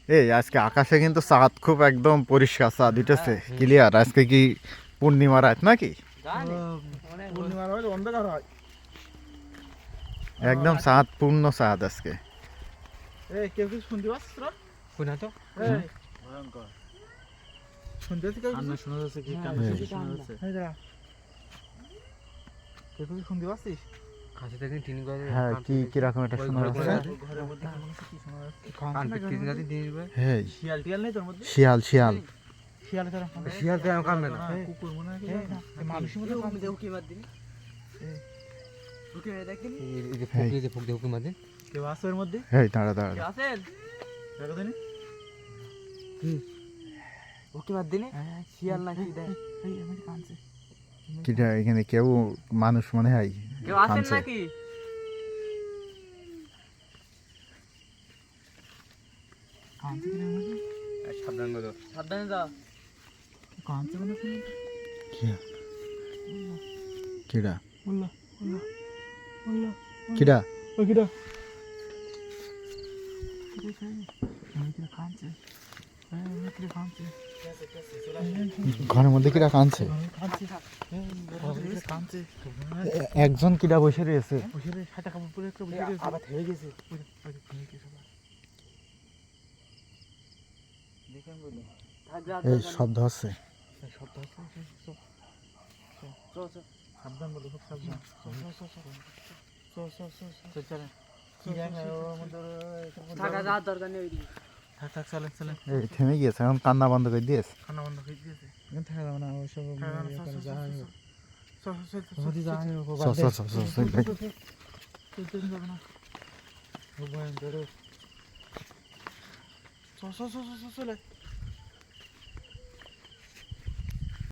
এই আজকে আকাশে কিন্তু চাঁদ খুব একদম পরিষ্কার চাঁদ উঠেছে ক্লিয়ার। আজকে কি পূর্ণিমা রাত নাকি? পূর্ণিমার হয় অন্ধকার হয়। একদম চাঁদ, পূর্ণ চাঁদ আজকে। এই কেউ কিছু শুনতে পাচ্ছিস তোরা? শুনা তো এই ভয়ঙ্কর শুনতে পাচ্ছিস কেউ কিছু? শোনা যাচ্ছে কি কান্না শোনা যাচ্ছে এই দাঁড়া। কেউ কিছু শুনতে পাচ্ছিস? কাছে থেকে টিন করে হ্যাঁ, কি কিরকম একটা শোনা যাচ্ছে? ঘরের মধ্যে কি মনে হচ্ছে কি শোনা যাচ্ছে? কান টিন গাতে দিয়ে দিবে হ্যাঁ, শিয়াল টিয়াল নেই তোর মধ্যে? শিয়াল শিয়াল। শিয়াল তোরা শিয়াল তো আমার কামবে না কুকুর মনে হয় কি জানো? এই মানুষের মধ্যে কামড়ে দেও। এই যে ফুক দিয়ে ফুক দিয়ে হুকুম আছে কেউ আছে এর মধ্যে? এই দাঁড়া দাঁড়া। আছেন? দেখো দিনি। হুকুম আর দিনে শিয়াল নাকি দেয় এই আমাকে কানছে। কিটা এখানে কেউ মানুষ মনে হয় কেউ আছেন কাঁদছে। নাকি কানছে কি রে আমাকে? সাবধান করো সাবধানে যা। কানছে মনে শুনি। কিডা বললা বললা বললা। কিডা? ও কিডা? কিডা কানছে। কিডা কানছে। ঘরের মধ্যে কিডা কাঁদছে? কানছে। কানছে। একজন কিডা বসে রয়েছে। বসে রে সাদা কাপড় পরে একটা বসে রয়েছে। আবার থেমে গেছে। থেমে গেছে আবার। দেখেন বলো। এই শব্দ হচ্ছে। শব্দ হচ্ছে। সাবধান বলো, খুব সাবধান। চল চলেন। কি জানি ওর মধ্যে থাকা যাওয়ার দরকার নেই। থাক থাক চলেন চলেন। এই থেমে গিয়েছে, এখন কান্না বন্ধ করে দিয়েছে। খানা বন্ধ হয়ে গিয়েছে। এখানে থাকা যাবে না, ওইসব যা হয় হোক। যা হয় হোক, চল চল চল চল চল ভাই। চলতে যাবে না। ও ভয়ঙ্কর। চল চল চল চল চলে।